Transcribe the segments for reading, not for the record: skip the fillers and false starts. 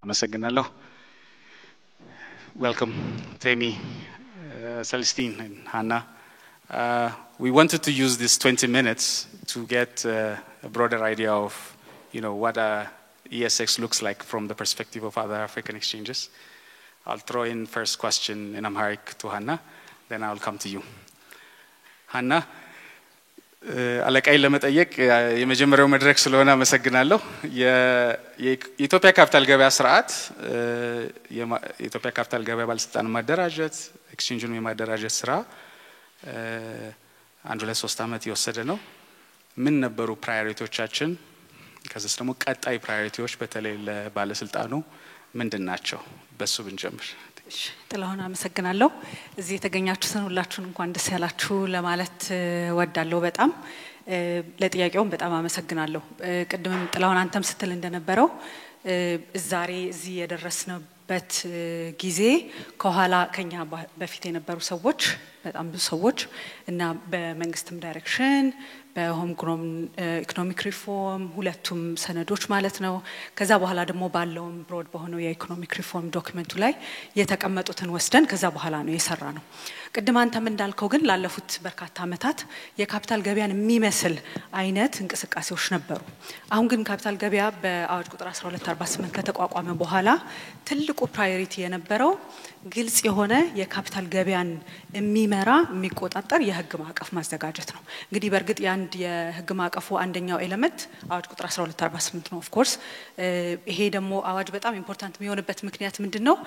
አመሰግናለሁ። Welcome, Temi, Celestine, and Hannah. We wanted to use this 20 minutes to get a broader idea of, what ESX looks like from the perspective of other African exchanges. I'll throw in first question in Amharic to Hannah, then I'll come to you. Hannah, አለቃይ ለመጠየቅ የመጀመሪያው መድረክ ስለሆነ አመሰግናለሁ። የኢትዮጵያ ካፒታል ገበያ ስርዓት የኢትዮጵያ ካፒታል ገበያ ባለስልጣን ማደራጀት ኤክስቼንጁን የማደራጀት ስራ 1-3 አመት የወሰደ ነው። ምን ነበሩ ፕራዮሪቲዎቻችን? ከዚህ ደግሞ ቀጣይ ፕራዮሪቲዎች በተለይ ለባለስልጣኑ ምንድናቸው? በሱ ብንጀምር። ጥላሁን አመሰግናለሁ። እዚህ የተገኛችሁትን ሁላችሁን እንኳን ደስ ያላችሁ ለማለት ወዳለሁ። በጣም ለጥያቄውም በጣም አመሰግናለሁ። ቅድምም ጥላሁን አንተም ስትል እንደነበረው ዛሬ እዚህ የደረስንበት ጊዜ ከኋላ ከኛ በፊት የነበሩ ሰዎች በጣም ብዙ ሰዎች እና በመንግስትም ዳይሬክሽን በሆም ግሮን ኢኮኖሚክ ሪፎርም ሁለቱም ሰነዶች ማለት ነው። ከዛ በኋላ ደግሞ ባለውም ብሮድ በሆነው የኢኮኖሚክ ሪፎርም ዶክመንቱ ላይ የተቀመጡትን ወስደን ከዛ በኋላ ነው የሰራነው። ቅድም አንተም እንዳልከው ግን ላለፉት በርካታ አመታት የካፒታል ገበያን የሚመስል አይነት እንቅስቃሴዎች ነበሩ። አሁን ግን ካፒታል ገበያ በአዋጅ ቁጥር 1248 ከተቋቋመ በኋላ ትልቁ ፕራዮሪቲ የነበረው ግልጽ የሆነ የካፒታል ገበያን የሚመራ የሚቆጣጠር የህግ ማዕቀፍ ማዘጋጀት ነው። እንግዲህ በርግጥ ያንድ የህግ ማዕቀፉ አንደኛው ኤሌመንት አዋጅ ቁጥር 1248 ነው። ኦፍ ኮርስ ይሄ ደግሞ አዋጅ በጣም ኢምፖርታንት የሚሆንበት ምክንያት ምንድነው?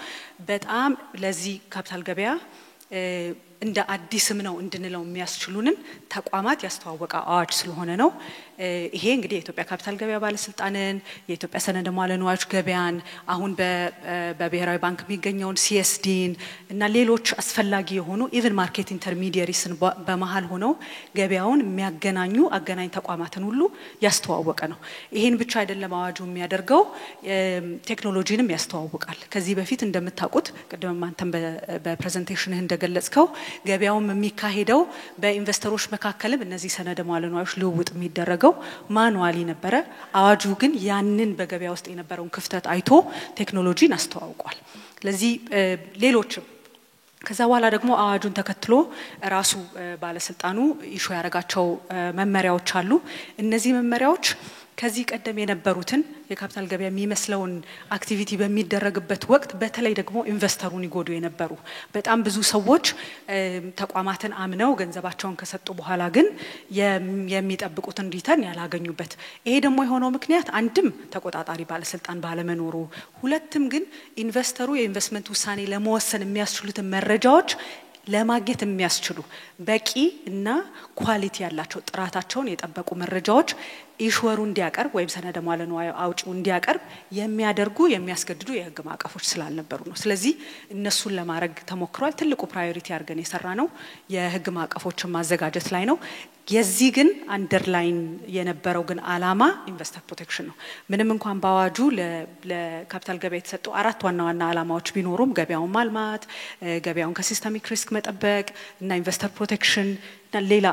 በጣም ለዚህ ካፒታል ገበያ እንደ አዲስም ነው እንድንለው የሚያስችሉንን ተቋማት ያስተዋወቀ አዋጅ ስለሆነ ነው። ይሄ እንግዲህ የኢትዮጵያ ካፒታል ገበያ ባለስልጣንን የኢትዮጵያ ሰነደ ሙዓለ ንዋዮች ገበያን አሁን በብሔራዊ ባንክ የሚገኘውን ሲኤስዲን እና ሌሎች አስፈላጊ የሆኑ ኢቭን ማርኬት ኢንተርሚዲየሪስን በመሃል ሆነው ገበያውን የሚያገናኙ አገናኝ ተቋማትን ሁሉ ያስተዋወቀ ነው። ይሄን ብቻ አይደለም አዋጁ የሚያደርገው ቴክኖሎጂንም ያስተዋውቃል። ከዚህ በፊት እንደምታውቁት ቅድም አንተም በፕሬዘንቴሽንህ እንደገለጽከው ገበያውም የሚካሄደው በኢንቨስተሮች መካከልም እነዚህ ሰነደ ሙዓለ ንዋዮች ልውውጥ የሚደረገው ማኑዋሊ ነበረ። አዋጁ ግን ያንን በገበያ ውስጥ የነበረውን ክፍተት አይቶ ቴክኖሎጂን አስተዋውቋል። ስለዚህ ሌሎችም ከዛ በኋላ ደግሞ አዋጁን ተከትሎ ራሱ ባለስልጣኑ ኢሹ ያረጋቸው መመሪያዎች አሉ። እነዚህ መመሪያዎች ከዚህ ቀደም የነበሩትን የካፒታል ገበያ የሚመስለውን አክቲቪቲ በሚደረግበት ወቅት በተለይ ደግሞ ኢንቨስተሩን ይጎዱ የነበሩ በጣም ብዙ ሰዎች ተቋማትን አምነው ገንዘባቸውን ከሰጡ በኋላ ግን የሚጠብቁትን ሪተርን ያላገኙበት ይሄ ደግሞ የሆነው ምክንያት አንድም ተቆጣጣሪ ባለስልጣን ባለመኖሩ ሁለትም ግን ኢንቨስተሩ የኢንቨስትመንት ውሳኔ ለመወሰን የሚያስችሉትን መረጃዎች ለማግኘት የሚያስችሉ በቂ እና ኳሊቲ ያላቸው ጥራታቸውን የጠበቁ መረጃዎች ኢሹወሩ እንዲያቀርብ ወይም ሰነደ ሙዓለ ንዋይ አውጪው እንዲያቀርብ የሚያደርጉ የሚያስገድዱ የህግ ማዕቀፎች ስላልነበሩ ነው። ስለዚህ እነሱን ለማድረግ ተሞክሯል። ትልቁ ፕራዮሪቲ አድርገን የሰራነው የህግ ማዕቀፎችን ማዘጋጀት ላይ ነው። የዚህ ግን አንደርላይን የነበረው ግን አላማ ኢንቨስተር ፕሮቴክሽን ነው። ምንም እንኳን ባዋጁ ለካፒታል ገበያ የተሰጡ 4 ዋና ዋና አላማዎች ቢኖሩም ገበያውን ማልማት፣ ገበያውን ከሲስተሚክ ሪስክ መጠበቅ እና ኢንቨስተር ፕሮቴክሽን ሌላ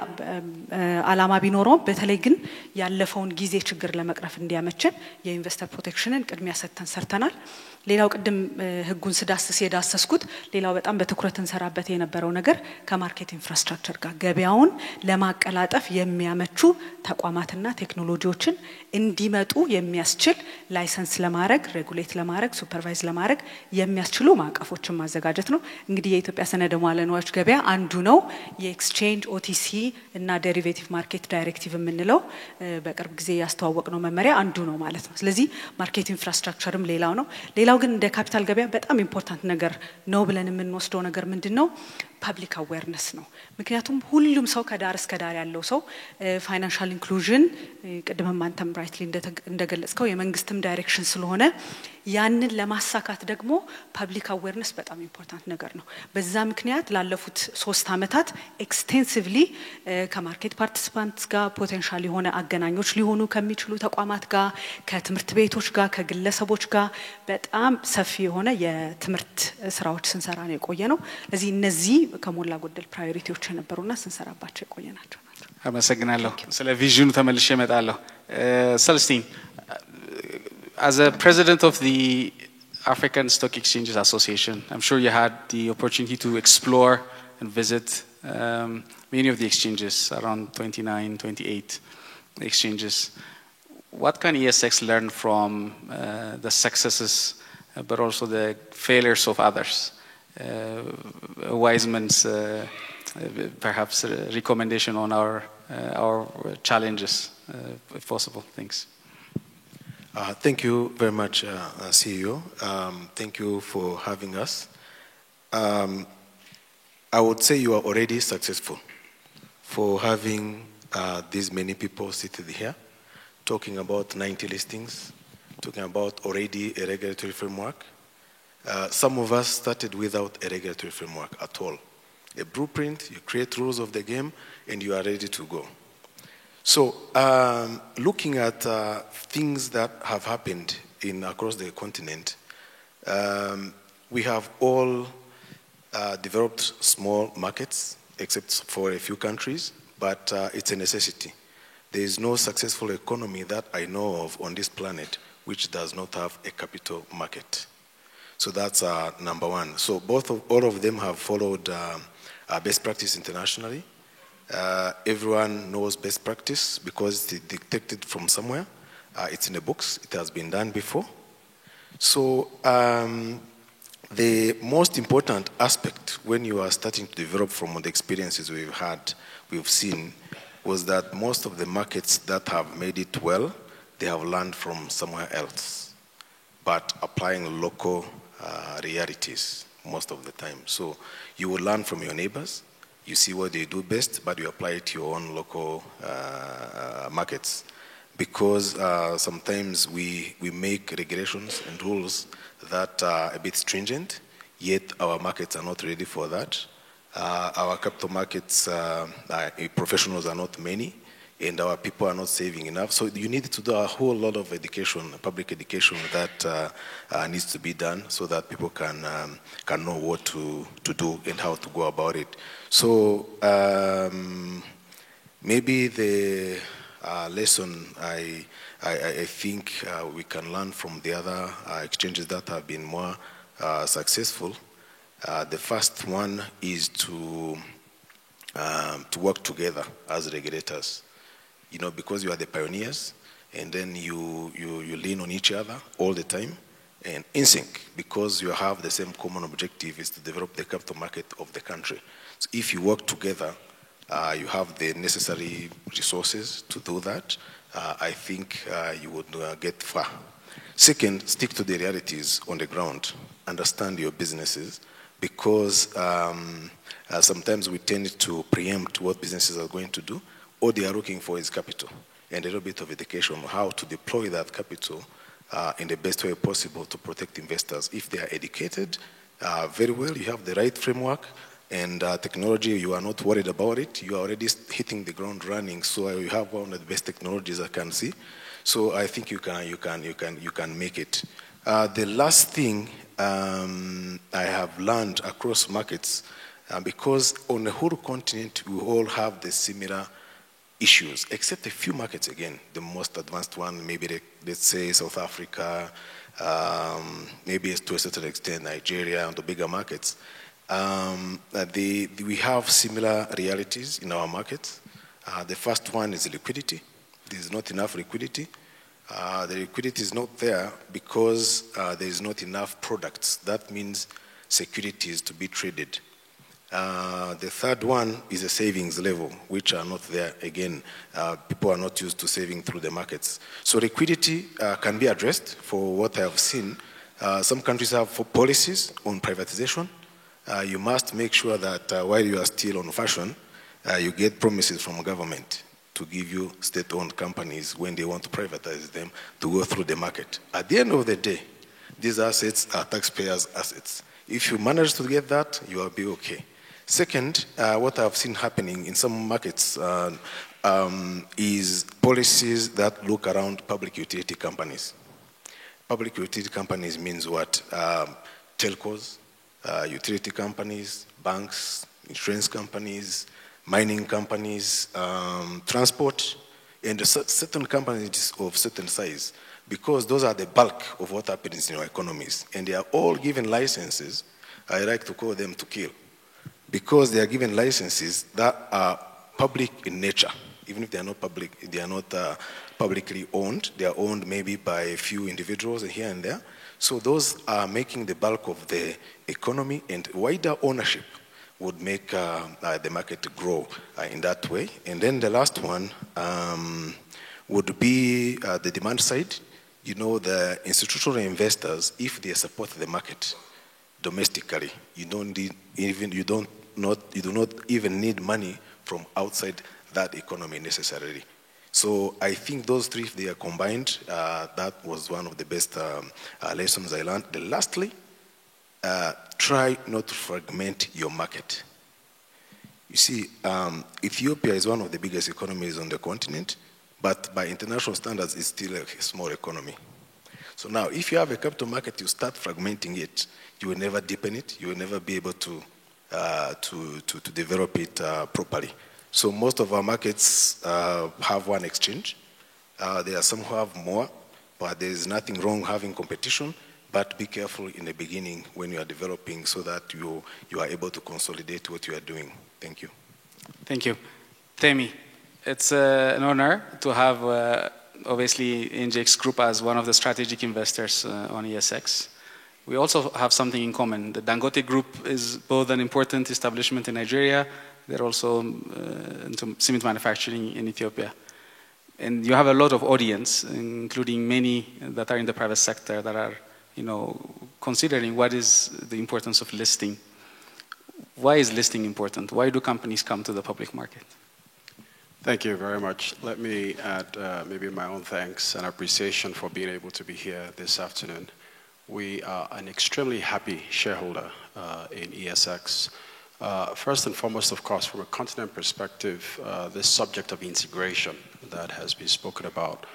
አላማ ቢኖረው በተለይ ግን ያለፈውን ጊዜ ችግር ለመቅረፍ እንዲያመቸን የኢንቨስተር ፕሮቴክሽንን ቅድሚያ ሰጥተን ሰርተናል። ሌላው ቅድም ህጉን ስዳስስ የዳሰስኩት ሌላው በጣም በትኩረት እንሰራበት የነበረው ነገር ከማርኬት ኢንፍራስትራክቸር ጋር ገበያውን ለማቀላጠፍ የሚያመቹ ተቋማትና ቴክኖሎጂዎችን እንዲመጡ የሚያስችል ላይሰንስ ለማድረግ ሬጉሌት ለማድረግ ሱፐርቫይዝ ለማድረግ የሚያስችሉ ማዕቀፎችን ማዘጋጀት ነው። እንግዲህ የኢትዮጵያ ሰነደ ሙዓለ ንዋዮች ገበያ አንዱ ነው። የኤክስቼንጅ ኦቲሲ እና ዴሪቬቲቭ ማርኬት ዳይሬክቲቭ የምንለው በቅርብ ጊዜ ያስተዋወቅነው መመሪያ አንዱ ነው ማለት ነው። ስለዚህ ማርኬት ኢንፍራስትራክቸርም ሌላው ነው። ሌላው ግን እንደ ካፒታል ገበያ በጣም ኢምፖርታንት ነገር ነው ብለን የምንወስደው ነገር ምንድነው? ፐብሊክ አዌርነስ ነው። ምክንያቱም ሁሉም ሰው ከዳር እስከ ዳር ያለው ሰው ፋይናንሻል ኢንክሉዥን ቅድም አንተም ራይትሊ እንደገለጽከው የመንግስትም ዳይሬክሽን ስለሆነ ያንን ለማሳካት ደግሞ ፐብሊክ አዌርነስ በጣም ኢምፖርታንት ነገር ነው። በዛ ምክንያት ላለፉት 3 አመታት ኤክስቴንሲቭሊ ከማርኬት ፓርቲሲፓንትስ ጋር ፖቴንሻል የሆነ አገናኞች ሊሆኑ ከሚችሉ ተቋማት ጋር ከትምህርት ቤቶች ጋር ከግለሰቦች ጋር በጣም ሰፊ የሆነ የትምህርት ስራዎች ስንሰራ ነው የቆየነው። ለዚህ እነዚህ ከሞላ ጎደል ፕራዮሪቲዎች የነበሩና ስንሰራባቸው የቆየናቸው ናቸው። አመሰግናለሁ። ስለ ቪዥኑ ተመልሼ እመጣለሁ። Celestine, as a president of the African Stock Exchanges Association. I'm sure you had the opportunity to explore and visit many of the exchanges, around 29, 28 exchanges. What can ESX learn from the successes, but also the failures of others? Wiseman's perhaps recommendation on our challenges, if possible. Thanks. Thank you very much, CEO. Thank you for having us. I would say you are already successful for having these many people seated here, talking about 90 listings, talking about already a regulatory framework. Some of us started without a regulatory framework at all. A blueprint, you create rules of the game, and you are ready to go. So, looking at things that have happened across the continent, we have all developed small markets, except for a few countries, but it's a necessity. There is no successful economy that I know of on this planet which does not have a capital market. So that's number one. So all of them have followed best practice internationally. Everyone knows best practice because it's detected from somewhere. It's in the books. It has been done before. So the most important aspect when you are starting to develop from the experiences we've seen, was that most of the markets that have made it well, they have learned from somewhere else, but applying local realities most of the time. So you will learn from your neighbors. You see what they do best, but you apply it to your own local markets. Because sometimes we make regulations and rules that are a bit stringent, yet our markets are not ready for that. Our capital markets professionals are not many, and our people are not saving enough. So you need to do a whole lot of education, public education that needs to be done so that people can know what to do and how to go about it. So maybe the lesson I think we can learn from the other exchanges that have been more successful. The first one is to work together as regulators. You know, because you are the pioneers, and then you lean on each other all the time, and in sync, because you have the same common objective is to develop the capital market of the country. So if you work together, you have the necessary resources to do that, I think you would get far. Second, stick to the realities on the ground. Understand your businesses, because sometimes we tend to preempt what businesses are going to do. All they are looking for is capital and a little bit of education on how to deploy that capital in the best way possible to protect investors. If they are educated very well, you have the right framework, and technology, you are not worried about it. You are already hitting the ground running, so you have one of the best technologies I can see. So I think you can make it. The last thing I have learned across markets, because on the whole continent we all have the similar issues, except a few markets again. The most advanced one, maybe let's say South Africa, maybe to a certain extent Nigeria, and the bigger markets. We have similar realities in our markets. The first one is liquidity. There is not enough liquidity. The liquidity is not there because there is not enough products. That means securities to be traded. The third one is the savings level, which are not there. Again, people are not used to saving through the markets. So liquidity can be addressed. For what I have seen, some countries have policies on privatization. You must make sure that while you are still on fashion, you get promises from government to give you state-owned companies when they want to privatize them to go through the market. At the end of the day, these assets are taxpayers' assets. If you manage to get that, you will be okay. Second, what I've seen happening in some markets is policies that look around public utility companies. Public utility companies means what? Telcos, utility companies, banks, insurance companies, mining companies, transport, and certain companies of certain size. because those are the bulk of what happens in our economies. And they are all given licenses, I like to call them to kill, because they are given licenses that are public in nature. Even if they are not public, they are not publicly owned. They are owned maybe by a few individuals here and there. So those are making the bulk of the economy, and wider ownership would make the market grow in that way. And then the last one would be the demand side. You know, the institutional investors, if they support the market domestically, you do not even need money from outside that economy necessarily. So I think those three, if they are combined, that was one of the best lessons I learned. Lastly, try not to fragment your market. You see, Ethiopia is one of the biggest economies on the continent, but by international standards, it's still a small economy. So now, if you have a capital market, you start fragmenting it, you will never deepen it, you will never be able to develop it properly. So most of our markets have one exchange. There are some who have more, but there is nothing wrong having competition, but be careful in the beginning when you are developing so that you are able to consolidate what you are doing. Thank you. Thank you. Temi, it's an honor to have obviously NGX Group as one of the strategic investors on ESX. We also have something in common. The Dangote Group is both an important establishment in Nigeria. They're also into cement manufacturing in Ethiopia. And you have a lot of audience, including many that are in the private sector that are, considering what is the importance of listing. Why is listing important? Why do companies come to the public market? Thank you very much. Let me add maybe my own thanks and appreciation for being able to be here this afternoon. We are an extremely happy shareholder in ESX. First and foremost, of course, from a continent perspective, this subject of integration that has been spoken about,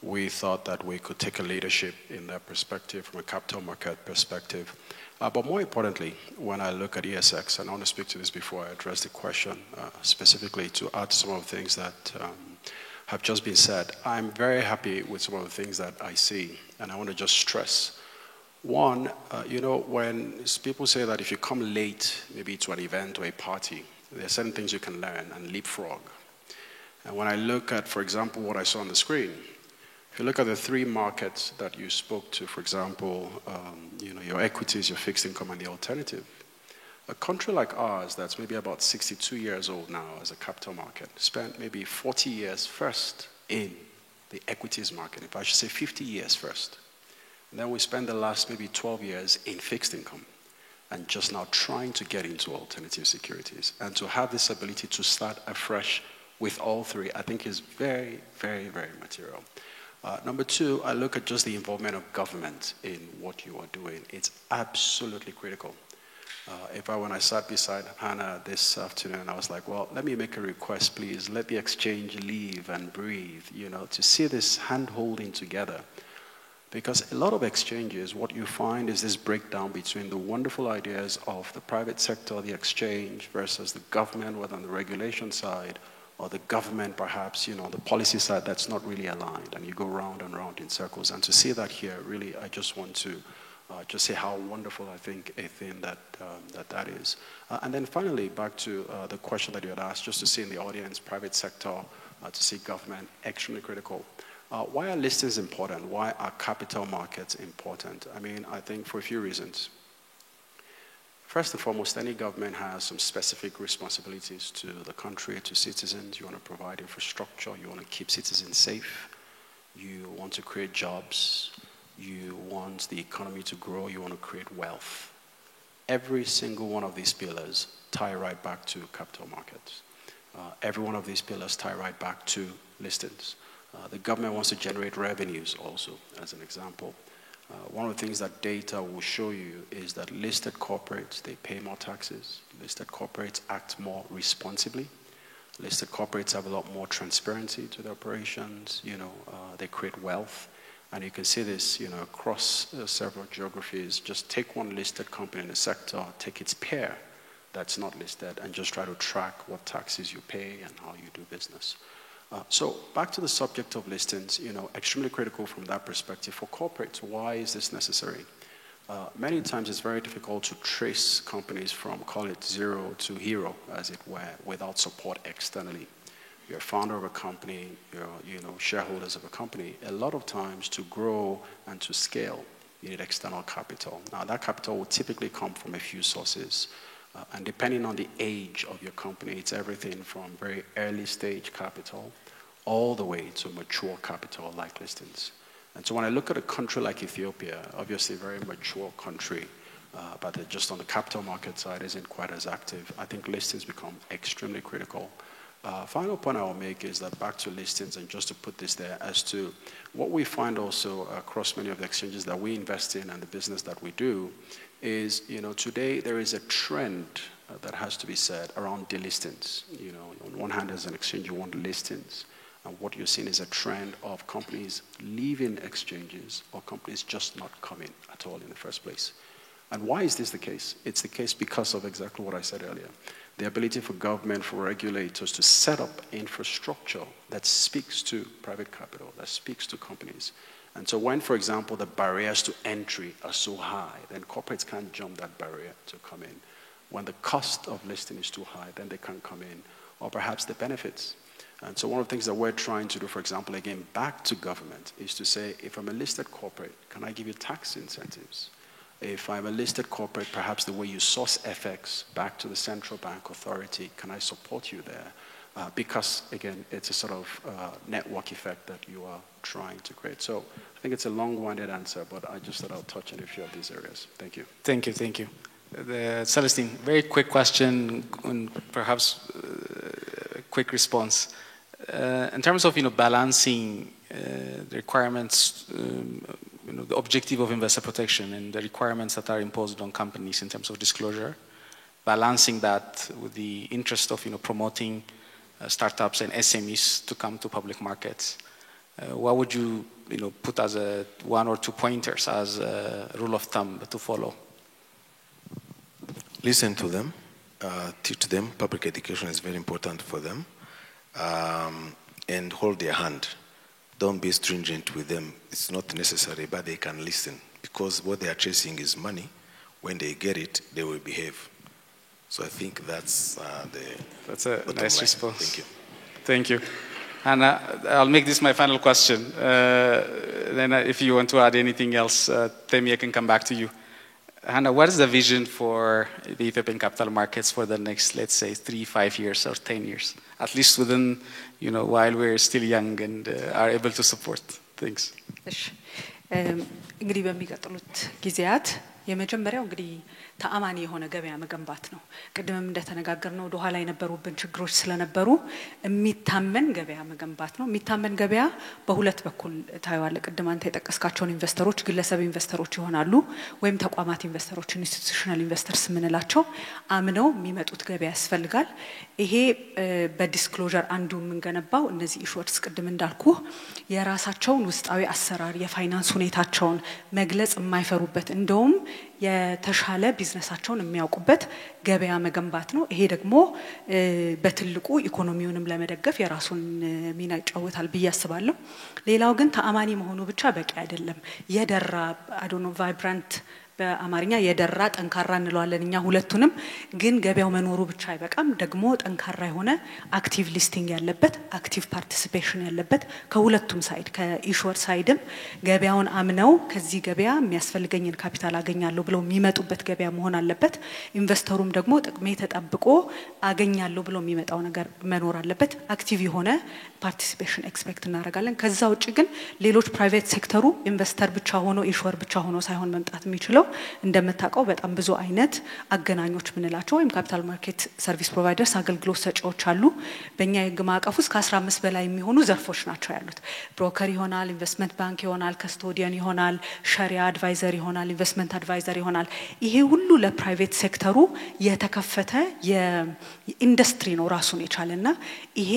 we thought that we could take a leadership in that perspective from a capital market perspective. But more importantly, when I look at ESX, and I want to speak to this before I address the question specifically to add to some of the things that have just been said, I'm very happy with some of the things that I see, and I want to just stress. One, when people say that if you come late, maybe to an event or a party, there are certain things you can learn and leapfrog. And when I look at, for example, what I saw on the screen, if you look at the three markets that you spoke to, for example, your equities, your fixed income, and the alternative, a country like ours that's maybe about 62 years old now as a capital market spent maybe 40 years first in the equities market, if I should say 50 years first. And then we spend the last maybe 12 years in fixed income and just now trying to get into alternative securities. And to have this ability to start afresh with all three, I think is very, very, very material. Number two, I look at just the involvement of government in what you are doing. It's absolutely critical. When I sat beside Hannah this afternoon, I was like, well, let me make a request, please. Let the exchange live and breathe, to see this hand-holding together. Because a lot of exchanges, what you find is this breakdown between the wonderful ideas of the private sector, the exchange, versus the government, whether on the regulation side, or the government perhaps, the policy side that's not really aligned. And you go round and round in circles. And to see that here, really, I just want to just say how wonderful I think a thing that is. And then finally, back to the question that you had asked, just to see in the audience, private sector, to see government, extremely critical. Why are listings important? Why are capital markets important? I mean, I think for a few reasons. First and foremost, any government has some specific responsibilities to the country, to citizens. You want to provide infrastructure. You want to keep citizens safe. You want to create jobs. You want the economy to grow. You want to create wealth. Every single one of these pillars tie right back to capital markets. Every one of these pillars tie right back to listings. The government wants to generate revenues also, as an example. One of the things that data will show you is that listed corporates, they pay more taxes. Listed corporates act more responsibly. Listed corporates have a lot more transparency to their operations. They create wealth. And you can see this, across several geographies. Just take one listed company in the sector, take its peer that's not listed, and just try to track what taxes you pay and how you do business. So back to the subject of listings, extremely critical from that perspective. For corporates, why is this necessary? Many times it's very difficult to trace companies from, call it zero to hero, as it were, without support externally. You're a founder of a company, you're shareholders of a company. A lot of times to grow and to scale, you need external capital. Now that capital will typically come from a few sources. And depending on the age of your company, it's everything from very early stage capital all the way to mature capital like listings. And so when I look at a country like Ethiopia, obviously a very mature country, but just on the capital market side isn't quite as active, I think listings become extremely critical. Final point I will make is that back to listings, and just to put this there, as to what we find also across many of the exchanges that we invest in and the business that we do is, today there is a trend that has to be said around delistings. On one hand, as an exchange, you want listings. And what you're seeing is a trend of companies leaving exchanges or companies just not coming at all in the first place. And why is this the case? It's the case because of exactly what I said earlier. The ability for government, for regulators to set up infrastructure that speaks to private capital, that speaks to companies. And so when, for example, the barriers to entry are so high, then corporates can't jump that barrier to come in. When the cost of listing is too high, then they can't come in. Or perhaps the benefits. And so one of the things that we're trying to do, for example, again, back to government, is to say, if I'm a listed corporate, can I give you tax incentives? If I'm a listed corporate, perhaps the way you source FX back to the central bank authority, can I support you there? Because, again, it's a sort of network effect that you are trying to create. So I think it's a long-winded answer, but I just thought I'll touch on a few of these areas. Thank you. Thank you, thank you. Celestine, very quick question and perhaps a quick response. In terms of balancing the requirements, the objective of investor protection and the requirements that are imposed on companies in terms of disclosure, balancing that with the interest of promoting startups and SMEs to come to public markets, what would you put as a 1 or 2 pointers as a rule of thumb to follow? Listen to them, teach them. Public education is very important for them. And hold their hand. Don't be stringent with them. It's not necessary, but they can listen. Because what they are chasing is money. When they get it, they will behave. So I think that's a nice response. Thank you. Thank you. Hannah, I'll make this my final question. Then if you want to add anything else, Temi, I can come back to you. Hannah, what is the vision for the Ethiopian capital markets for the next, let's say, 3, 5 years or 10 years? At least within, while we're still young and are able to support things. እንግዲህ በሚቀጥሉት ጊዜያት የመጀመሪያው እንግዲህ ተአማኒ የሆነ ገበያ መገንባት ነው። ቀደምም እንደተነጋገርነው ወደ ኋላ የነበሩብን ችግሮች ስለነበሩ የሚታመን ገበያ መገንባት ነው። የሚታመን ገበያ በሁለት በኩል ታይዋለ። ቀደም አንተ የጠቀስካቸውን ኢንቨስተሮች ግለሰብ ኢንቨስተሮች ይሆናሉ ወይም ተቋማት ኢንቨስተሮች ኢንስቲትዩሽናል ኢንቨስተርስ ምንላቸው አምነው የሚመጡት ገበያ ያስፈልጋል። ይሄ በዲስክሎዠር አንዱ የምንገነባው እነዚህ ኢሹወርስ ቀደም እንዳልኩ የራሳቸውን ውስጣዊ አሰራር የፋይናንስ ሁኔታቸውን መግለጽ የማይፈሩበት እንደውም የተሻለ ቢዝነሳቸውን የሚያውቁበት ገበያ መገንባት ነው። ይሄ ደግሞ በትልቁ ኢኮኖሚውንም ለመደገፍ የራሱን ሚና ይጫወታል ብዬ አስባለሁ። ሌላው ግን ተአማኒ መሆኑ ብቻ በቂ አይደለም። የደራ ቫይብራንት በአማርኛ የደራ ጠንካራ እንለዋለን እኛ ሁለቱንም ግን ገበያው መኖሩ ብቻ አይበቃም። ደግሞ ጠንካራ የሆነ አክቲቭ ሊስቲንግ ያለበት አክቲቭ ፓርቲሲፔሽን ያለበት ከሁለቱም ሳይድ ከኢሹወር ሳይድም ገበያውን አምነው ከዚህ ገበያ የሚያስፈልገኝን ካፒታል አገኛለሁ ብለው የሚመጡበት ገበያ መሆን አለበት። ኢንቨስተሩም ደግሞ ጥቅሜ ተጠብቆ አገኛለሁ ብለው የሚመጣው ነገር መኖር አለበት። አክቲቭ የሆነ ፓርቲሲፔሽን ኤክስፔክት እናደርጋለን። ከዛ ውጪ ግን ሌሎች ፕራይቬት ሴክተሩ ኢንቨስተር ብቻ ሆኖ ኢሹወር ብቻ ሆኖ ሳይሆን መምጣት የሚችለው እንደምታውቀው በጣም ብዙ አይነት አገናኞች ምንላቸው ወይም ካፒታል ማርኬት ሰርቪስ ፕሮቫይደርስ አገልግሎት ሰጪዎች አሉ። በእኛ የህግ ማዕቀፍ ውስጥ ከ15 በላይ የሚሆኑ ዘርፎች ናቸው ያሉት። ብሮከር ይሆናል፣ ኢንቨስትመንት ባንክ ይሆናል፣ ከስቶዲያን ይሆናል፣ ሸሪያ አድቫይዘር ይሆናል፣ ኢንቨስትመንት አድቫይዘር ይሆናል። ይሄ ሁሉ ለፕራይቬት ሴክተሩ የተከፈተ የኢንዱስትሪ ነው ራሱን የቻለና ይሄ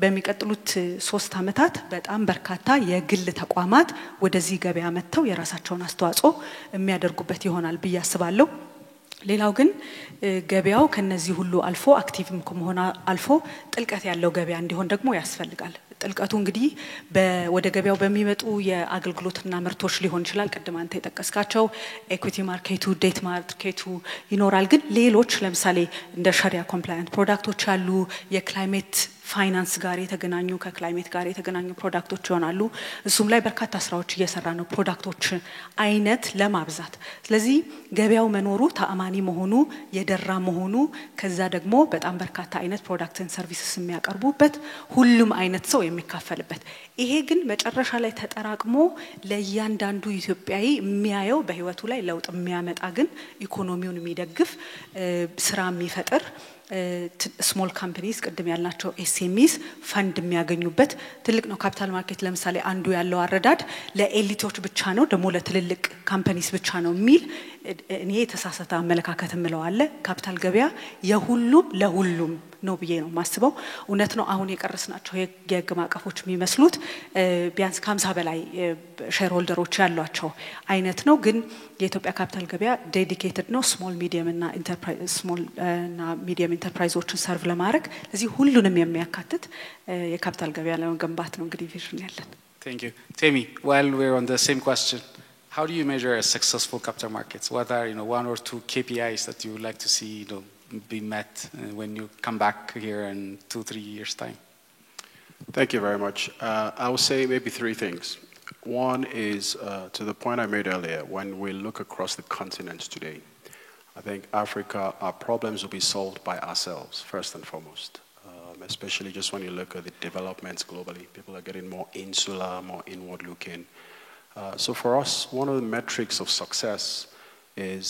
በሚቀጥሉት 3 አመታት በጣም በርካታ የግል ተቋማት ወደዚህ ገበያ መጥተው የራሳቸውን አስተዋጽኦ የሚያደርጉበት ይሆናል ብዬ አስባለሁ። ሌላው ግን ገበያው ከነዚህ ሁሉ አልፎ አክቲቭም ከመሆን አልፎ ጥልቀት ያለው ገበያ እንዲሆን ደግሞ ያስፈልጋል። ጥልቀቱ እንግዲህ ወደ ገበያው በሚመጡ የአገልግሎትና ምርቶች ሊሆን ይችላል። ቀደም አንተ የጠቀስካቸው ኢኩዊቲ ማርኬቱ፣ ዴት ማርኬቱ ይኖራል። ግን ሌሎች ለምሳሌ እንደ ሸሪያ ኮምፕላያንት ፕሮዳክቶች አሉ፣ የክላይሜት ፋይናንስ ጋር የተገናኙ ከክላይሜት ጋር የተገናኙ ፕሮዳክቶች ይሆናሉ። እሱም ላይ በርካታ ስራዎች እየሰራ ነው ፕሮዳክቶች አይነት ለማብዛት። ስለዚህ ገበያው መኖሩ ተአማኒ መሆኑ የደራ መሆኑ ከዛ ደግሞ በጣም በርካታ አይነት ፕሮዳክትን ሰርቪስስ የሚያቀርቡበት ሁሉም አይነት ሰው የሚካፈልበት ይሄ ግን መጨረሻ ላይ ተጠራቅሞ ለእያንዳንዱ ኢትዮጵያዊ የሚያየው በህይወቱ ላይ ለውጥ የሚያመጣ ግን ኢኮኖሚውን የሚደግፍ ስራ የሚፈጥር ስሞል ካምፓኒስ ቅድም ያልናቸው ኤስኤምኢስ ፈንድ የሚያገኙበት ትልቅ ነው። ካፒታል ማርኬት ለምሳሌ አንዱ ያለው አረዳድ ለኤሊቶች ብቻ ነው ደግሞ ለትልልቅ ካምፓኒስ ብቻ ነው የሚል እኔ የተሳሳተ አመለካከት ምለው አለ። ካፒታል ገበያ የሁሉም ለሁሉም ነው ብዬ ነው ማስበው። እውነት ነው አሁን የቀረስናቸው የህግ ማዕቀፎች የሚመስሉት ቢያንስ ከ50 በላይ ሼር ሆልደሮች ያሏቸው አይነት ነው። ግን የኢትዮጵያ ካፒታል ገበያ ዴዲኬትድ ነው ስሞል እና ሚዲየም ኢንተርፕራይዞችን ሰርቭ ለማድረግ ለዚህ ሁሉንም የሚያካትት የካፒታል ገበያ ለመገንባት ነው እንግዲህ ቪዥን ያለን። Thank you. Temi, while we're on the same question, how do you measure a successful capital markets? What are, one or two KPIs that you would like to see, be met when you come back here in 2-3 years' time? Thank you very much. I would say maybe three things. One is to the point I made earlier, when we look across the continent today, I think Africa, our problems will be solved by ourselves, first and foremost. Especially just when you look at the developments globally, people are getting more insular, more inward-looking. So for us, one of the metrics of success is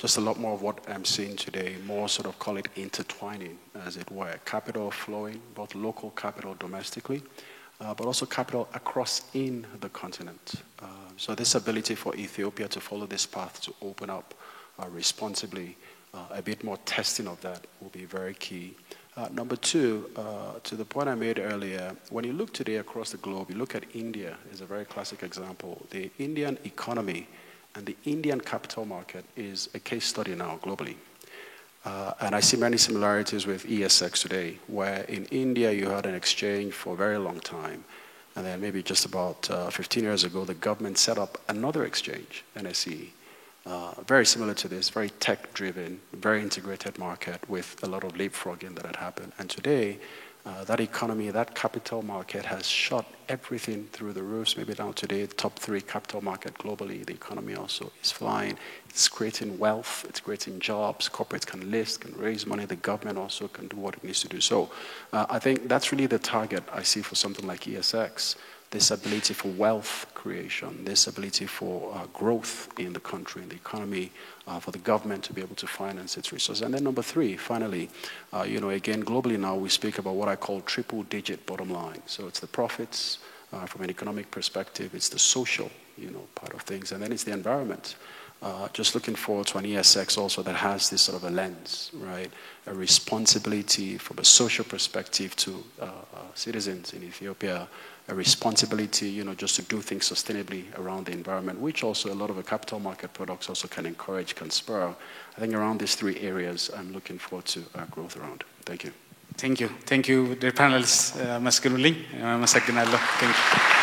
just a lot more of what I'm seeing today, more sort of call it intertwining, as it were. Capital flowing, both local capital domestically, but also capital across in the continent. So this ability for Ethiopia to follow this path to open up responsibly, a bit more testing of that will be very key. Number two, to the point I made earlier, when you look today across the globe, you look at India is a very classic example. The Indian economy and the Indian capital market is a case study now globally. And I see many similarities with ESX today, where in India you had an exchange for a very long time. And then maybe just about 15 years ago, the government set up another exchange, NSE. Very similar to this, very tech-driven, very integrated market with a lot of leapfrogging that had happened. And today, that economy, that capital market has shot everything through the roofs. Maybe now today, top 3 capital market globally. The economy also is flying. It's creating wealth. It's creating jobs. Corporates can list, can raise money. The government also can do what it needs to do. So I think that's really the target I see for something like ESX. This ability for wealth creation, this ability for growth in the country, in the economy, for the government to be able to finance its resources. And then number 3, finally, again, globally now we speak about what I call triple-digit bottom line. So it's the profits from an economic perspective, it's the social, part of things, and then it's the environment. Just looking forward to an ESX also that has this sort of a lens, right? A responsibility from a social perspective to citizens in Ethiopia, a responsibility, just to do things sustainably around the environment, which also a lot of the capital market products also can encourage, can spur. I think around these 3 areas, I'm looking forward to growth around. Thank you. Thank you. Thank you, dear panelists. Thank you.